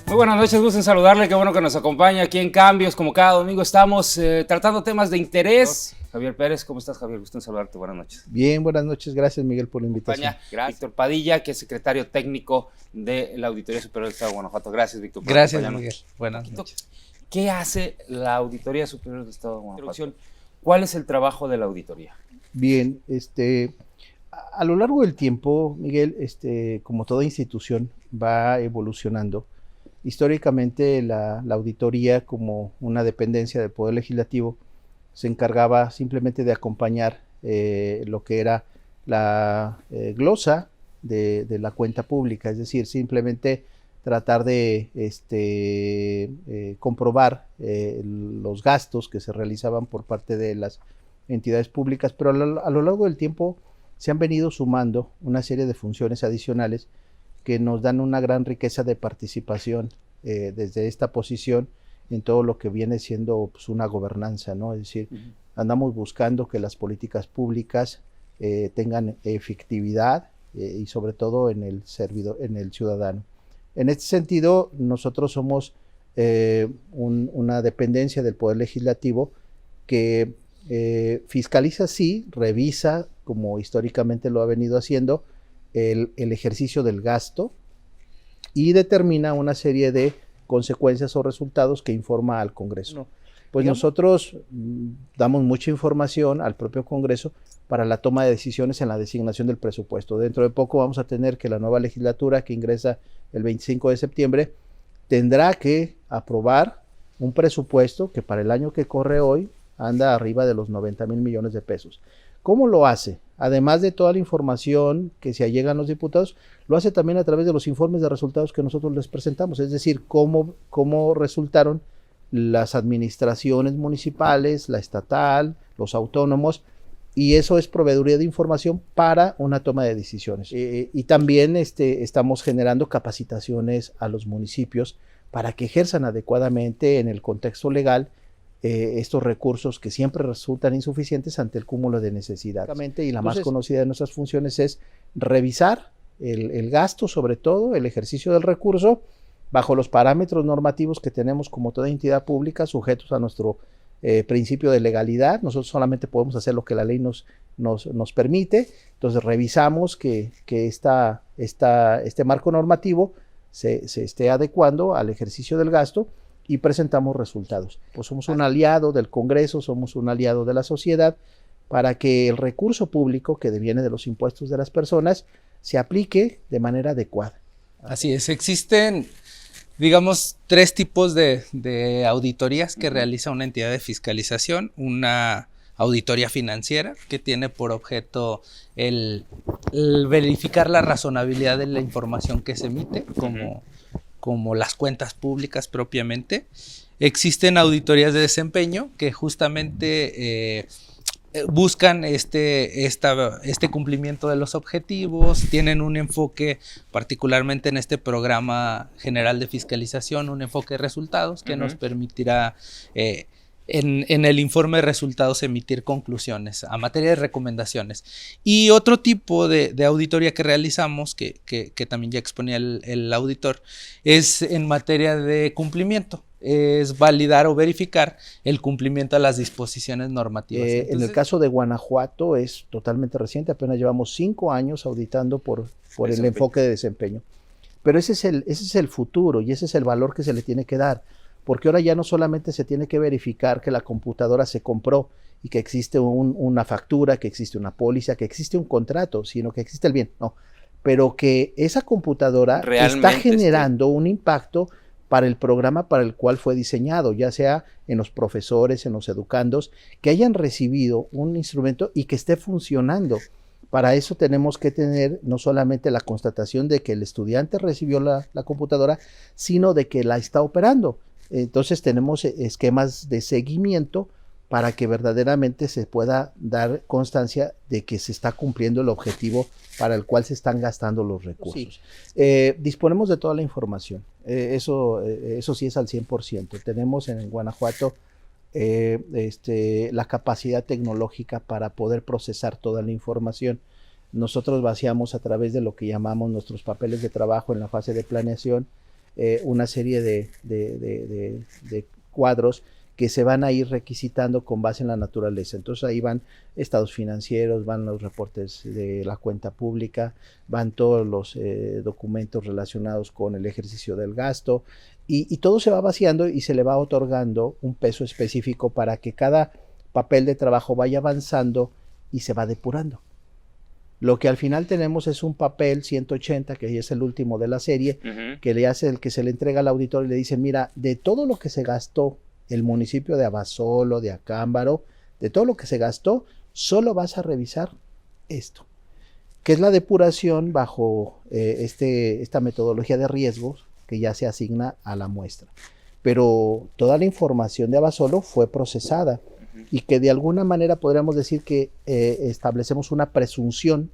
Muy buenas noches, gusto en saludarle, qué bueno que nos acompaña aquí en Cambios, como cada domingo estamos tratando temas de interés. Javier Pérez, ¿cómo estás, Javier? Gusto en saludarte, buenas noches. Bien, buenas noches, gracias Miguel por la invitación. Gracias. Víctor Padilla, que es secretario técnico de la Auditoría Superior del Estado de Guanajuato. Gracias, Víctor. Gracias, Miguel. Buenas noches. ¿Qué hace la Auditoría Superior del Estado de Guanajuato? ¿Cuál es el trabajo de la auditoría? Bien, a lo largo del tiempo, Miguel, como toda institución va evolucionando. Históricamente la auditoría, como una dependencia del Poder Legislativo, se encargaba simplemente de acompañar lo que era la glosa de la cuenta pública, es decir, simplemente tratar de comprobar los gastos que se realizaban por parte de las entidades públicas, pero a lo largo del tiempo se han venido sumando una serie de funciones adicionales que nos dan una gran riqueza de participación desde esta posición en todo lo que viene siendo pues, una gobernanza, ¿no? Es decir, andamos buscando que las políticas públicas tengan efectividad y sobre todo en el ciudadano. En este sentido, nosotros somos una dependencia del Poder Legislativo que fiscaliza, sí, revisa, como históricamente lo ha venido haciendo, el ejercicio del gasto y determina una serie de consecuencias o resultados que informa al Congreso. Pues nosotros damos mucha información al propio Congreso para la toma de decisiones en la designación del presupuesto. Dentro de poco vamos a tener que la nueva legislatura que ingresa el 25 de septiembre tendrá que aprobar un presupuesto que para el año que corre hoy anda arriba de los 90,000 millones de pesos. ¿Cómo lo hace? Además de toda la información que se allega a los diputados, lo hace también a través de los informes de resultados que nosotros les presentamos, es decir, cómo resultaron las administraciones municipales, la estatal, los autónomos, y eso es proveeduría de información para una toma de decisiones. Y también estamos generando capacitaciones a los municipios para que ejerzan adecuadamente en el contexto legal estos recursos que siempre resultan insuficientes ante el cúmulo de necesidades. Y la más conocida de nuestras funciones es revisar el gasto, sobre todo el ejercicio del recurso, bajo los parámetros normativos que tenemos como toda entidad pública, sujetos a nuestro principio de legalidad. Nosotros solamente podemos hacer lo que la ley nos permite. Entonces revisamos que este marco normativo se esté adecuando al ejercicio del gasto y presentamos resultados. Pues somos un aliado del Congreso, somos un aliado de la sociedad para que el recurso público que deviene de los impuestos de las personas se aplique de manera adecuada. Así es, existen, digamos, tres tipos de auditorías que realiza una entidad de fiscalización. Una auditoría financiera, que tiene por objeto el verificar la razonabilidad de la información que se emite, como las cuentas públicas propiamente. Existen auditorías de desempeño que justamente buscan este cumplimiento de los objetivos, tienen un enfoque, particularmente en este programa general de fiscalización, un enfoque de resultados que nos permitirá en el informe de resultados emitir conclusiones a materia de recomendaciones. Y otro tipo de auditoría que realizamos, que también ya exponía el auditor, es en materia de cumplimiento. Es validar o verificar el cumplimiento de las disposiciones normativas. Entonces, en el caso de Guanajuato es totalmente reciente, apenas llevamos 5 años auditando por el enfoque de desempeño. Pero ese es el futuro y ese es el valor que se le tiene que dar, porque ahora ya no solamente se tiene que verificar que la computadora se compró y que existe una factura, que existe una póliza, que existe un contrato, sino que existe el bien, no, pero que esa computadora está generando un impacto para el programa para el cual fue diseñado, ya sea en los profesores, en los educandos, que hayan recibido un instrumento y que esté funcionando. Para eso tenemos que tener no solamente la constatación de que el estudiante recibió la computadora, sino de que la está operando. Entonces tenemos esquemas de seguimiento para que verdaderamente se pueda dar constancia de que se está cumpliendo el objetivo para el cual se están gastando los recursos. Sí. Disponemos de toda la información, eso sí es al 100%. Tenemos en Guanajuato la capacidad tecnológica para poder procesar toda la información. Nosotros vaciamos a través de lo que llamamos nuestros papeles de trabajo en la fase de planeación, una serie de cuadros que se van a ir requisitando con base en la naturaleza. Entonces ahí van estados financieros, van los reportes de la cuenta pública, van todos los documentos relacionados con el ejercicio del gasto, y todo se va vaciando y se le va otorgando un peso específico para que cada papel de trabajo vaya avanzando y se va depurando. Lo que al final tenemos es un papel 180, que es el último de la serie, que le hace el que se le entrega al auditor y le dice, mira, de todo lo que se gastó el municipio de Abasolo, de Acámbaro, de todo lo que se gastó, solo vas a revisar esto, que es la depuración bajo esta metodología de riesgos que ya se asigna a la muestra. Pero toda la información de Abasolo fue procesada y que de alguna manera podríamos decir que establecemos una presunción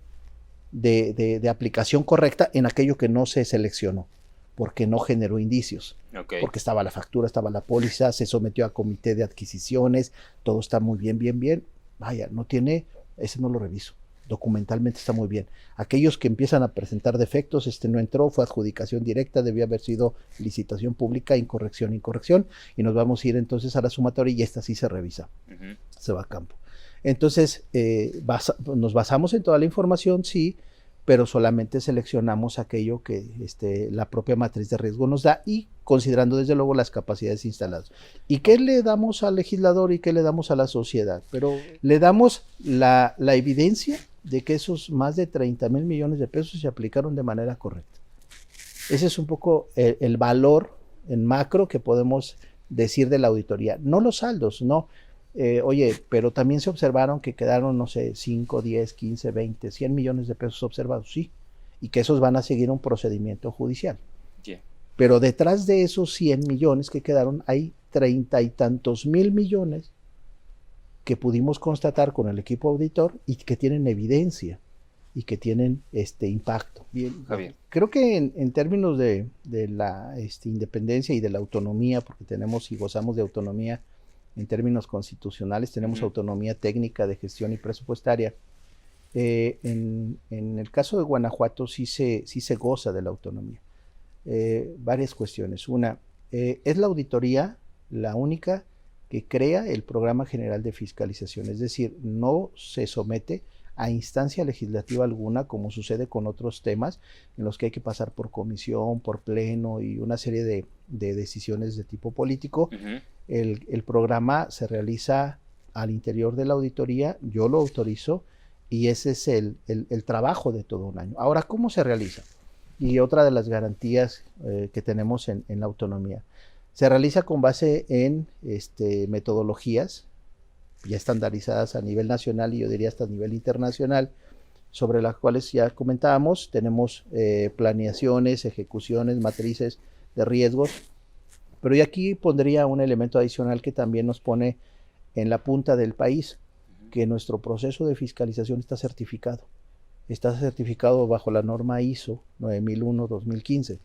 de aplicación correcta en aquello que no se seleccionó, porque no generó indicios, porque estaba la factura, estaba la póliza, se sometió a comité de adquisiciones, todo está muy bien, vaya, no tiene, ese no lo reviso, documentalmente está muy bien. Aquellos que empiezan a presentar defectos, no entró, fue adjudicación directa, debió haber sido licitación pública, incorrección, y nos vamos a ir entonces a la sumatoria y esta sí se revisa, se va a campo. Entonces, nos basamos en toda la información, sí, pero solamente seleccionamos aquello que la propia matriz de riesgo nos da y considerando desde luego las capacidades instaladas. ¿Y qué le damos al legislador y qué le damos a la sociedad? Pero le damos la evidencia de que esos más de 30,000 millones de pesos se aplicaron de manera correcta. Ese es un poco el valor en macro que podemos decir de la auditoría. No los saldos, no. Oye, pero también se observaron que quedaron, no sé, 5, 10, 15, 20, 100 millones de pesos observados, sí, y que esos van a seguir un procedimiento judicial. Yeah. Pero detrás de esos 100 millones que quedaron hay 30 y tantos mil millones que pudimos constatar con el equipo auditor y que tienen evidencia y que tienen impacto. Bien, Javier. Creo que en términos de la independencia y de la autonomía, porque tenemos y gozamos de autonomía en términos constitucionales, tenemos autonomía técnica de gestión y presupuestaria. En el caso de Guanajuato sí se goza de la autonomía. Varias cuestiones. Una, es la auditoría la única que crea el Programa General de Fiscalización, es decir, no se somete a instancia legislativa alguna, como sucede con otros temas en los que hay que pasar por comisión, por pleno y una serie de decisiones de tipo político. El programa se realiza al interior de la auditoría, yo lo autorizo y ese es el trabajo de todo un año. Ahora, ¿cómo se realiza? Y otra de las garantías que tenemos en la autonomía. Se realiza con base en metodologías ya estandarizadas a nivel nacional y yo diría hasta a nivel internacional, sobre las cuales ya comentábamos. Tenemos planeaciones, ejecuciones, matrices de riesgos, pero yo aquí pondría un elemento adicional que también nos pone en la punta del país, que nuestro proceso de fiscalización está certificado bajo la norma ISO 9001-2015.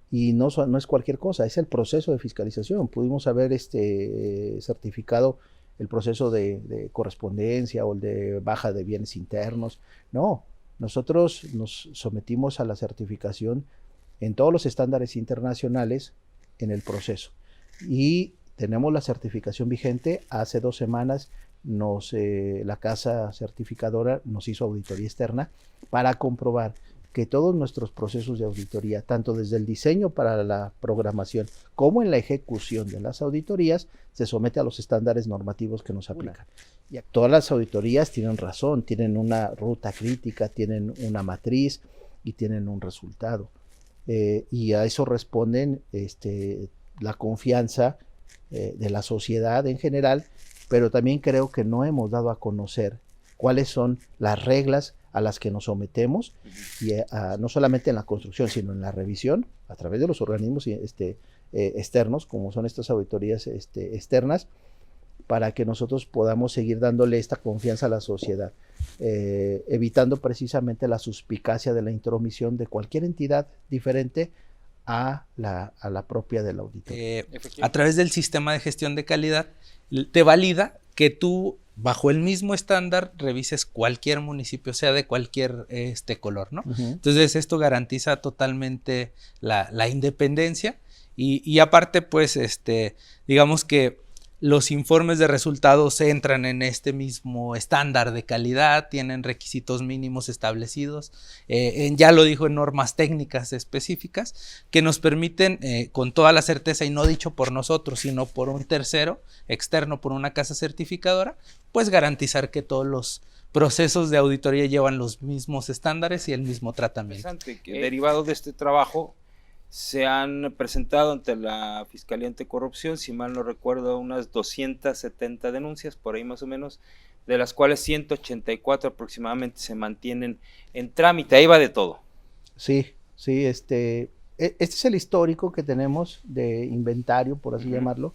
Y no es cualquier cosa, es el proceso de fiscalización. Pudimos haber certificado el proceso de correspondencia o el de baja de bienes internos. No, nosotros nos sometimos a la certificación en todos los estándares internacionales en el proceso. Y tenemos la certificación vigente. Hace 2 semanas la casa certificadora nos hizo auditoría externa para comprobar que todos nuestros procesos de auditoría, tanto desde el diseño para la programación como en la ejecución de las auditorías, se somete a los estándares normativos que nos aplican. Y todas las auditorías tienen razón, tienen una ruta crítica, tienen una matriz y tienen un resultado. Y a eso responden la confianza de la sociedad en general, pero también creo que no hemos dado a conocer cuáles son las reglas a las que nos sometemos, y no solamente en la construcción, sino en la revisión, a través de los organismos externos, como son estas auditorías externas, para que nosotros podamos seguir dándole esta confianza a la sociedad, evitando precisamente la suspicacia de la intromisión de cualquier entidad diferente a la propia del auditor. A través del sistema de gestión de calidad, te valida que tú, bajo el mismo estándar, revises cualquier municipio, sea de cualquier color, ¿no? Entonces, esto garantiza totalmente la independencia y aparte, pues, digamos que los informes de resultados entran en este mismo estándar de calidad, tienen requisitos mínimos establecidos, ya lo dijo, en normas técnicas específicas que nos permiten, con toda la certeza, y no dicho por nosotros, sino por un tercero externo, por una casa certificadora, pues garantizar que todos los procesos de auditoría llevan los mismos estándares y el mismo tratamiento. Interesante, que derivado de este trabajo se han presentado ante la Fiscalía Anticorrupción, si mal no recuerdo, unas 270 denuncias, por ahí más o menos, de las cuales 184 aproximadamente se mantienen en trámite. Ahí va de todo. Sí, este es el histórico que tenemos de inventario, por así llamarlo,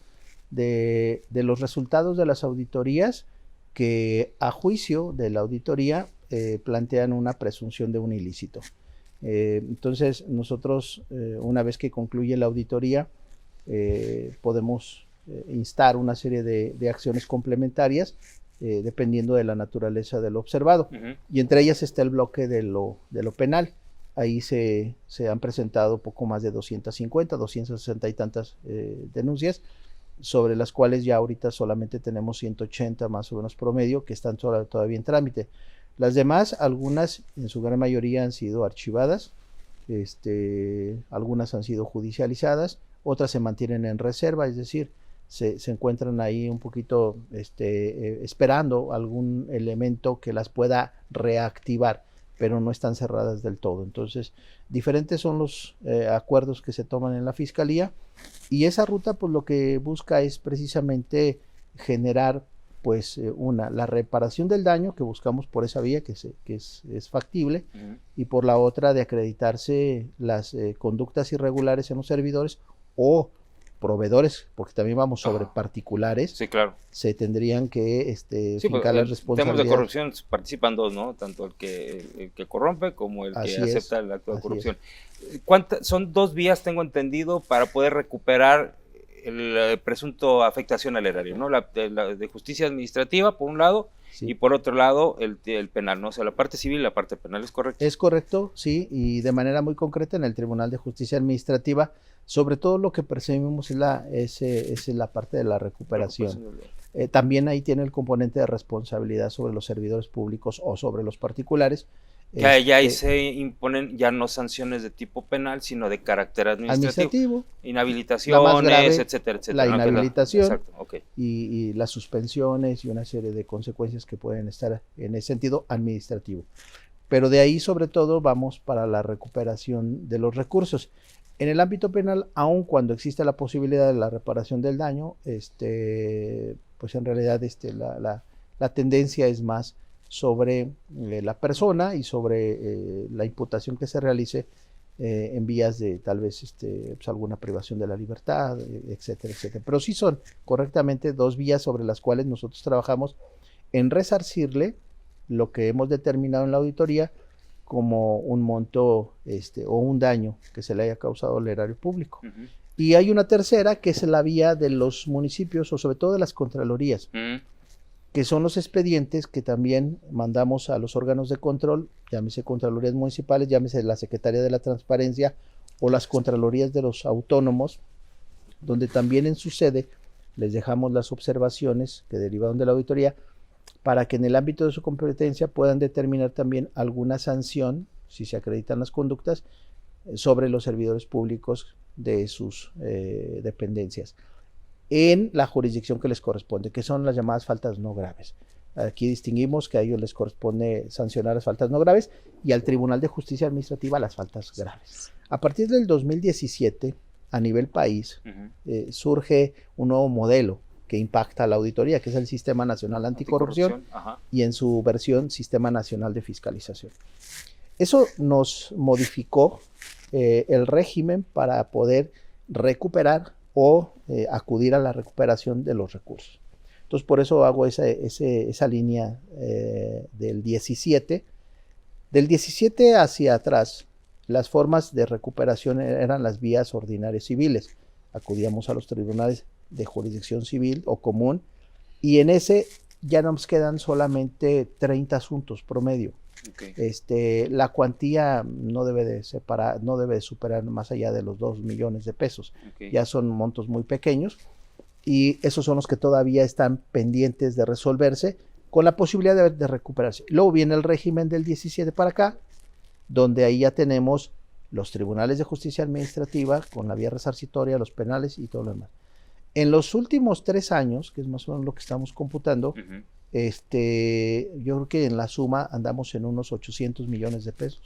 de los resultados de las auditorías que, a juicio de la auditoría, plantean una presunción de un ilícito. Entonces nosotros, una vez que concluye la auditoría, podemos instar una serie de acciones complementarias dependiendo de la naturaleza de lo observado, y entre ellas está el bloque de lo penal. Ahí se han presentado poco más de 250, 260 y tantas denuncias, sobre las cuales ya ahorita solamente tenemos 180 más o menos promedio que están todavía en trámite. Las demás, algunas, en su gran mayoría, han sido archivadas, algunas han sido judicializadas, otras se mantienen en reserva, es decir, se encuentran ahí un poquito esperando algún elemento que las pueda reactivar, pero no están cerradas del todo. Entonces, diferentes son los acuerdos que se toman en la Fiscalía, y esa ruta, pues, lo que busca es precisamente generar, pues, la reparación del daño que buscamos por esa vía, que es factible, y por la otra de acreditarse las conductas irregulares en los servidores o proveedores, porque también vamos sobre particulares. Sí, claro. Se tendrían que fincar las responsabilidades. Temas de corrupción participan dos, ¿no? Tanto el que corrompe como el que acepta el acto de corrupción. Son dos vías, tengo entendido, para poder recuperar el presunto afectación al erario, ¿no? La de justicia administrativa, por un lado, y por otro lado, el penal, ¿no? O sea, la parte civil y la parte penal, ¿es correcto? Es correcto, sí, y de manera muy concreta en el Tribunal de Justicia Administrativa, sobre todo lo que percibimos es la parte de la recuperación. También ahí tiene el componente de responsabilidad sobre los servidores públicos o sobre los particulares. Ya ahí se imponen ya no sanciones de tipo penal, sino de carácter administrativo. Inhabilitaciones, grave, etcétera. La inhabilitación, exacto, okay. y las suspensiones y una serie de consecuencias que pueden estar en ese sentido administrativo. Pero de ahí, sobre todo, vamos para la recuperación de los recursos. En el ámbito penal, aun cuando existe la posibilidad de la reparación del daño, pues en realidad la tendencia es más sobre la persona y sobre la imputación que se realice en vías de tal vez pues alguna privación de la libertad, etcétera, etcétera. Pero sí son correctamente dos vías sobre las cuales nosotros trabajamos en resarcirle lo que hemos determinado en la auditoría como un monto o un daño que se le haya causado al erario público. Y hay una tercera, que es la vía de los municipios o sobre todo de las contralorías, que son los expedientes que también mandamos a los órganos de control, llámese contralorías municipales, llámese la Secretaría de la Transparencia o las contralorías de los autónomos, donde también en su sede les dejamos las observaciones que derivaron de la auditoría, para que en el ámbito de su competencia puedan determinar también alguna sanción, si se acreditan las conductas, sobre los servidores públicos de sus dependencias, en la jurisdicción que les corresponde, que son las llamadas faltas no graves. Aquí distinguimos que a ellos les corresponde sancionar las faltas no graves y al Tribunal de Justicia Administrativa las faltas graves. A partir del 2017, a nivel país, surge un nuevo modelo que impacta a la auditoría, que es el Sistema Nacional Anticorrupción y en su versión Sistema Nacional de Fiscalización. Eso nos modificó el régimen para poder recuperar o acudir a la recuperación de los recursos. Entonces, por eso hago esa línea del 17. Del 17 hacia atrás, las formas de recuperación eran las vías ordinarias civiles. Acudíamos a los tribunales de jurisdicción civil o común Y en ese ya nos quedan solamente 30 asuntos promedio. Okay. La cuantía no debe de superar más allá de los 2 millones de pesos. Okay. Ya son montos muy pequeños y esos son los que todavía están pendientes de resolverse con la posibilidad de recuperarse. Luego viene el régimen del 17 para acá, donde ahí ya tenemos los tribunales de justicia administrativa con la vía resarcitoria, los penales y todo lo demás. En los últimos 3 años, que es más o menos lo que estamos computando, yo creo que en la suma andamos en unos 800 millones de pesos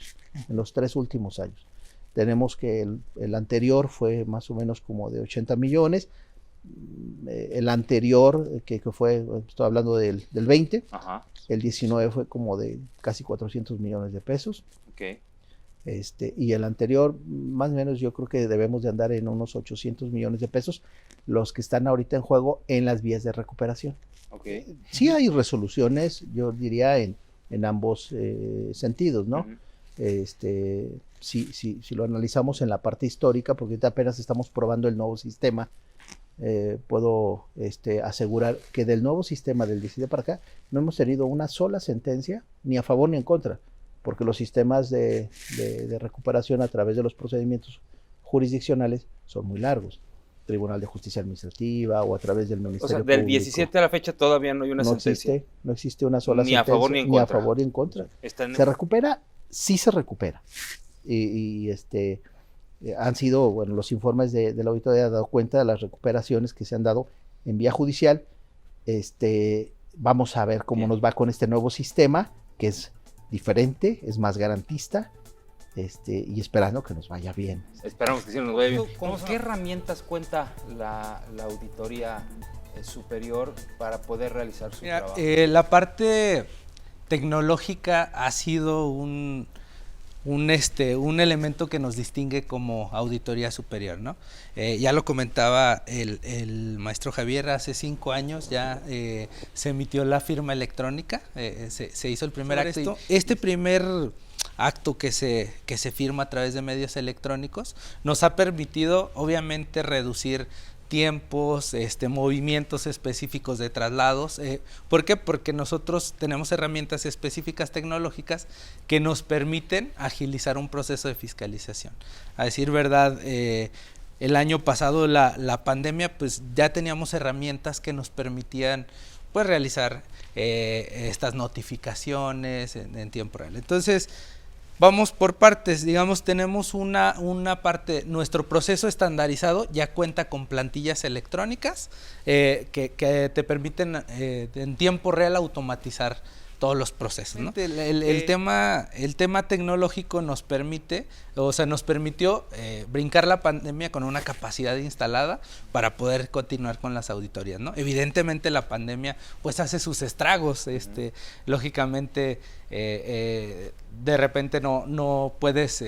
en los 3 últimos años. Tenemos que el anterior fue más o menos como de 80 millones, el anterior, que fue, estoy hablando del 20, Ajá. El 19 fue como de casi 400 millones de pesos. Okay. Y el anterior, más o menos yo creo que debemos de andar en unos 800 millones de pesos, los que están ahorita en juego en las vías de recuperación. Okay. Sí hay resoluciones, yo diría, en ambos sentidos, ¿no? Si lo analizamos en la parte histórica, porque ahorita apenas estamos probando el nuevo sistema, puedo asegurar que del nuevo sistema del 17 para acá no hemos tenido una sola sentencia, ni a favor ni en contra, porque los sistemas de recuperación a través de los procedimientos jurisdiccionales son muy largos. Tribunal de Justicia Administrativa o a través del Ministerio Público. O sea, del 17 a la fecha todavía no hay una sentencia. No existe una sola sentencia. Ni a favor ni en contra. Ni a favor ni en contra. ¿Se recupera? Sí se recupera. Han sido, bueno, los informes de la auditoría han dado cuenta de las recuperaciones que se han dado en vía judicial. Vamos a ver cómo nos va con este nuevo sistema, que es diferente, es más garantista, y esperando que nos vaya bien. Esperamos que sí nos vaya bien. ¿Con qué herramientas cuenta la auditoría superior para poder realizar su trabajo? La parte tecnológica ha sido un elemento que nos distingue como auditoría superior, ¿no? Ya lo comentaba el maestro Javier, hace 5 años ya se emitió la firma electrónica, se hizo el primer acto. Este primer acto que se firma a través de medios electrónicos nos ha permitido obviamente reducir tiempos, movimientos específicos de traslados. ¿Por qué? Porque nosotros tenemos herramientas específicas tecnológicas que nos permiten agilizar un proceso de fiscalización. A decir verdad, el año pasado la pandemia, pues ya teníamos herramientas que nos permitían pues realizar estas notificaciones en tiempo real. Entonces, vamos por partes, digamos, tenemos una parte, nuestro proceso estandarizado ya cuenta con plantillas electrónicas que te permiten en tiempo real automatizar todos los procesos, ¿no? El tema tecnológico nos permitió brincar la pandemia con una capacidad instalada para poder continuar con las auditorías, ¿no? Evidentemente la pandemia pues hace sus estragos, lógicamente de repente no puedes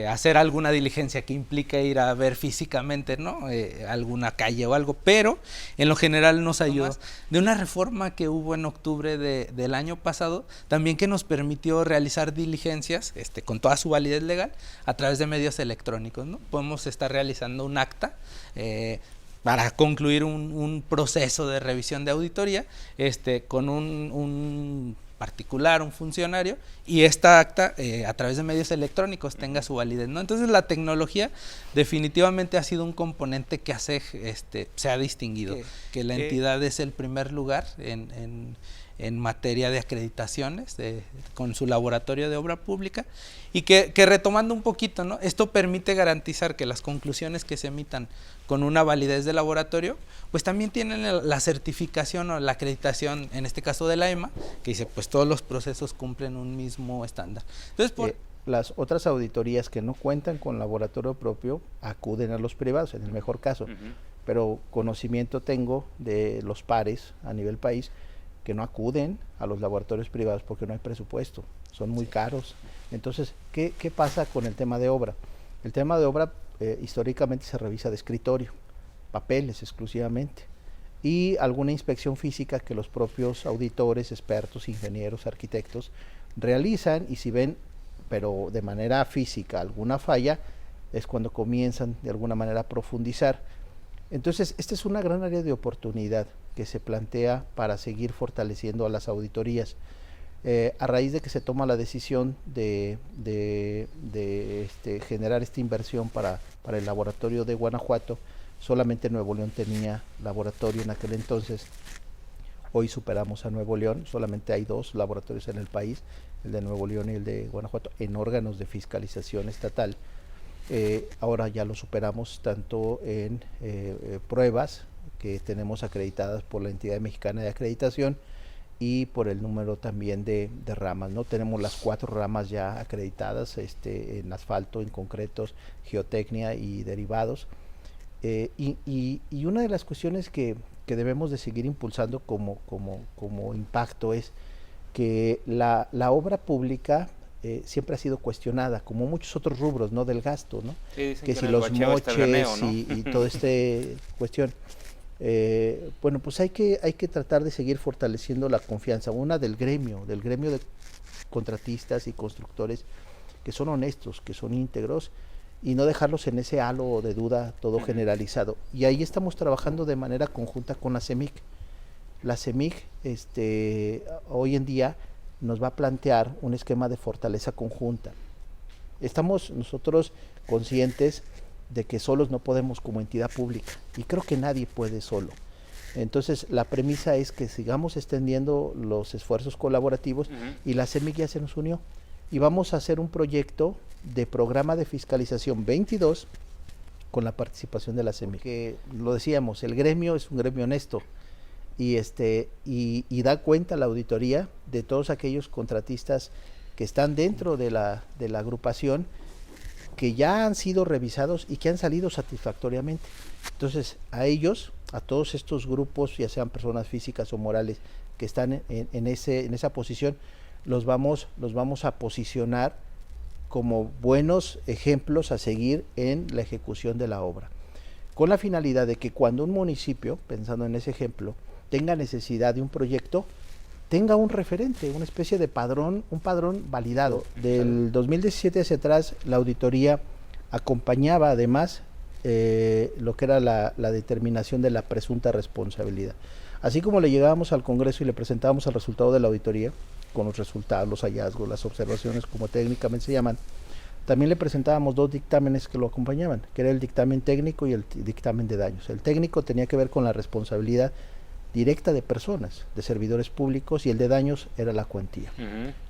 hacer alguna diligencia que implique ir a ver físicamente, ¿no? Alguna calle o algo, pero en lo general nos ayudó de una reforma que hubo en octubre del año pasado, también que nos permitió realizar diligencias con toda su validez legal a través de medios electrónicos, ¿no? Podemos estar realizando un acta para concluir un proceso de revisión de auditoría con un particular, un funcionario, y esta acta a través de medios electrónicos tenga su validez, ¿no? Entonces la tecnología definitivamente ha sido un componente que se ha distinguido, que la entidad es el primer lugar en materia de acreditaciones con su laboratorio de obra pública, y que retomando un poquito, ¿no? Esto permite garantizar que las conclusiones que se emitan con una validez de laboratorio, pues también tienen la certificación o la acreditación, en este caso de la EMA, que dice pues todos los procesos cumplen un mismo estándar. Entonces, las otras auditorías que no cuentan con laboratorio propio acuden a los privados, en el mejor caso, pero conocimiento tengo de los pares a nivel país que no acuden a los laboratorios privados porque no hay presupuesto, son muy caros. Entonces, ¿qué pasa con el tema de obra? El tema de obra históricamente se revisa de escritorio, papeles exclusivamente, y alguna inspección física que los propios auditores, expertos, ingenieros, arquitectos realizan, y si ven, pero de manera física, alguna falla, es cuando comienzan de alguna manera a profundizar. Entonces, esta es una gran área de oportunidad que se plantea para seguir fortaleciendo a las auditorías. A raíz de que se toma la decisión de generar esta inversión para el laboratorio de Guanajuato, solamente Nuevo León tenía laboratorio en aquel entonces. Hoy superamos a Nuevo León, solamente hay 2 laboratorios en el país, el de Nuevo León y el de Guanajuato, en órganos de fiscalización estatal. Ahora ya lo superamos tanto en pruebas que tenemos acreditadas por la Entidad Mexicana de Acreditación y por el número también de ramas, ¿no? Tenemos las 4 ramas ya acreditadas, en asfalto, en concretos, geotecnia y derivados. Y una de las cuestiones que debemos de seguir impulsando como impacto es que la obra pública siempre ha sido cuestionada, como muchos otros rubros, ¿no? Del gasto, ¿no? Sí, que si los moches graneo, ¿no? y toda esta cuestión. Bueno, pues hay que tratar de seguir fortaleciendo la confianza, una del gremio de contratistas y constructores que son honestos, que son íntegros, y no dejarlos en ese halo de duda todo generalizado. Y ahí estamos trabajando de manera conjunta con la CEMIC. La CEMIC hoy en día nos va a plantear un esquema de fortaleza conjunta. Estamos nosotros conscientes de que solos no podemos como entidad pública, y creo que nadie puede solo. Entonces la premisa es que sigamos extendiendo los esfuerzos colaborativos, y la CEMIC ya se nos unió, y vamos a hacer un proyecto de programa de fiscalización 22 con la participación de la CEMIC. Que lo decíamos, el gremio es un gremio honesto, y da cuenta la auditoría de todos aquellos contratistas que están dentro de la agrupación, que ya han sido revisados y que han salido satisfactoriamente. Entonces, a ellos, a todos estos grupos, ya sean personas físicas o morales, que están en esa posición, los vamos a posicionar como buenos ejemplos a seguir en la ejecución de la obra, con la finalidad de que cuando un municipio, pensando en ese ejemplo, tenga necesidad de un proyecto, tenga un referente, una especie de padrón, un padrón validado. Del 2017 hacia atrás, la auditoría acompañaba además lo que era la determinación de la presunta responsabilidad. Así como le llegábamos al Congreso y le presentábamos el resultado de la auditoría, con los resultados, los hallazgos, las observaciones, como técnicamente se llaman, también le presentábamos 2 dictámenes que lo acompañaban, que era el dictamen técnico y el dictamen de daños. El técnico tenía que ver con la responsabilidad directa de personas, de servidores públicos, y el de daños era la cuantía.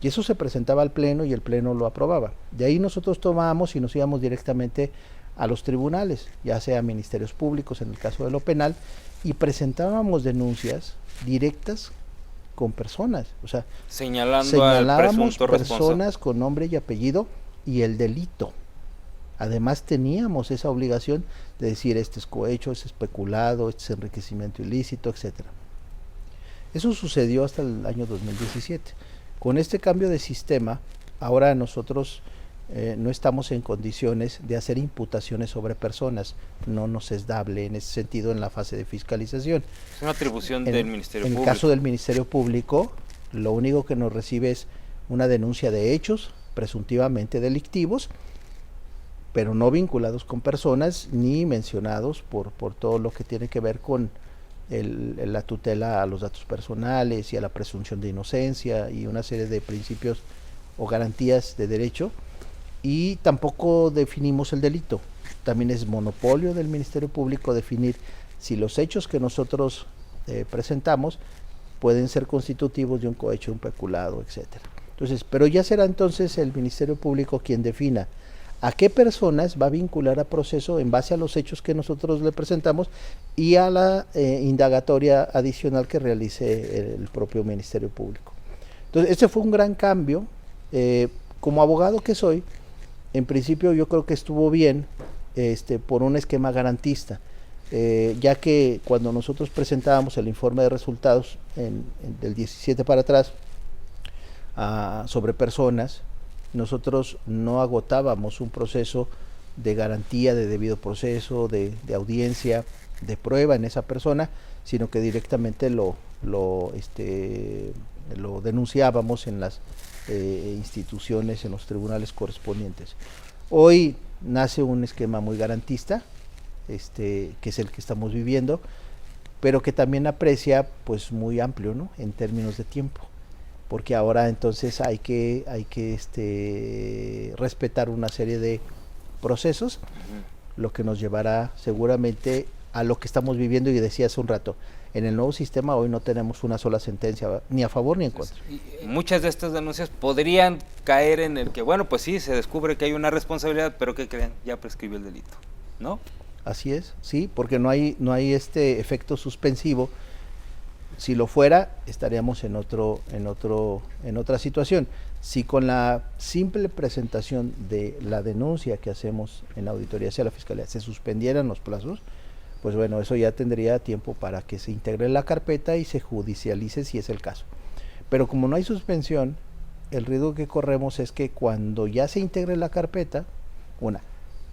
Y eso se presentaba al Pleno y el Pleno lo aprobaba. De ahí nosotros tomábamos y nos íbamos directamente a los tribunales, ya sea ministerios públicos en el caso de lo penal, y presentábamos denuncias directas con personas, o sea, señalábamos personas con nombre y apellido y el delito. Además teníamos esa obligación de decir, este es cohecho, este es especulado, este es enriquecimiento ilícito, etcétera. Eso sucedió hasta el año 2017. Con este cambio de sistema, ahora nosotros no estamos en condiciones de hacer imputaciones sobre personas, no nos es dable en ese sentido en la fase de fiscalización. Es una atribución del Ministerio Público. En el caso del Ministerio Público, lo único que nos recibe es una denuncia de hechos presuntivamente delictivos, pero no vinculados con personas ni mencionados por todo lo que tiene que ver con la tutela a los datos personales y a la presunción de inocencia y una serie de principios o garantías de derecho. Y tampoco definimos el delito. También es monopolio del Ministerio Público definir si los hechos que nosotros presentamos pueden ser constitutivos de un cohecho, un peculado, etcétera. Entonces, pero ya será entonces el Ministerio Público quien defina a qué personas va a vincular a proceso en base a los hechos que nosotros le presentamos y a la indagatoria adicional que realice el propio Ministerio Público. Entonces, este fue un gran cambio. Como abogado que soy, en principio yo creo que estuvo bien por un esquema garantista, ya que cuando nosotros presentábamos el informe de resultados del 17 para atrás sobre personas, nosotros no agotábamos un proceso de garantía de debido proceso, de audiencia, de prueba en esa persona, sino que directamente lo denunciábamos en las instituciones, en los tribunales correspondientes. Hoy nace un esquema muy garantista, que es el que estamos viviendo, pero que también aprecia pues muy amplio, ¿no? En términos de tiempo, porque ahora entonces hay que respetar una serie de procesos, lo que nos llevará seguramente a lo que estamos viviendo. Y decía hace un rato, en el nuevo sistema hoy no tenemos una sola sentencia, ni a favor ni en contra. Muchas de estas denuncias podrían caer en el que, bueno, pues sí, se descubre que hay una responsabilidad, pero ¿qué creen? Ya prescribió el delito, ¿no? Así es, sí, porque no hay este efecto suspensivo. Si lo fuera, estaríamos en otra situación. Si con la simple presentación de la denuncia que hacemos en la auditoría hacia la Fiscalía se suspendieran los plazos, pues bueno, eso ya tendría tiempo para que se integre en la carpeta y se judicialice si es el caso. Pero como no hay suspensión, el riesgo que corremos es que cuando ya se integre en la carpeta,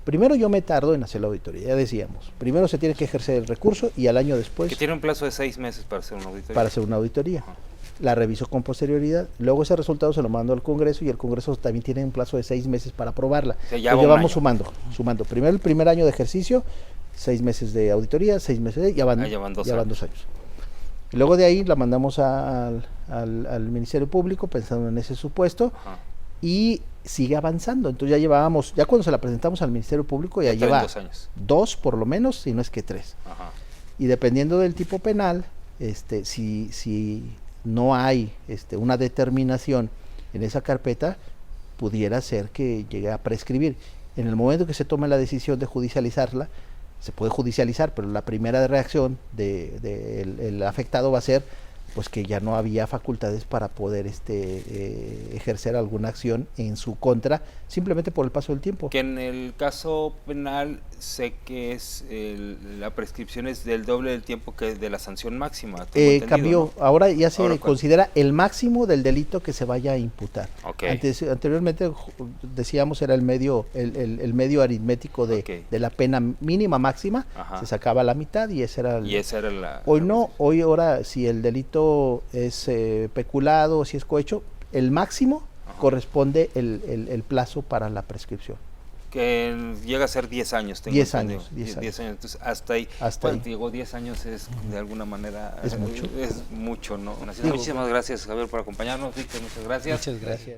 primero yo me tardo en hacer la auditoría, ya decíamos. Primero se tiene que ejercer el recurso y al año después... Que tiene un plazo de 6 meses para hacer una auditoría. Para hacer una auditoría. Ajá. La reviso con posterioridad, luego ese resultado se lo mando al Congreso y el Congreso también tiene un plazo de 6 meses para aprobarla. O sea, ya vamos sumando. Primero el primer año de ejercicio, 6 meses de auditoría, 6 meses de... Ya van 2 años. Y luego de ahí la mandamos al Ministerio Público pensando en ese supuesto. Ajá. Y sigue avanzando. Entonces ya cuando se la presentamos al Ministerio Público ya lleva 2 años. 2 por lo menos, si no es que 3. Ajá. Y dependiendo del tipo penal, si no hay una determinación en esa carpeta, pudiera ser que llegue a prescribir. En el momento que se tome la decisión de judicializarla, se puede judicializar, pero la primera reacción del afectado va a ser pues que ya no había facultades para poder ejercer alguna acción en su contra, simplemente por el paso del tiempo. Que en el caso penal sé que la prescripción es del doble del tiempo que de la sanción máxima. Cambió, ¿no? Ahora ya se considera el máximo del delito que se vaya a imputar. Okay. Anteriormente decíamos era el medio aritmético de la pena mínima máxima. Ajá. Se sacaba la mitad y esa era la... Hoy ahora si el delito es peculado o si es cohecho, el máximo corresponde el plazo para la prescripción. Que llega a ser 10 años. 10 años. Entonces, hasta ahí. Llegó 10 años es de alguna manera... Es mucho. Es mucho, ¿no? Muchísimas gracias, Javier, por acompañarnos. Víctor, muchas gracias. Muchas gracias.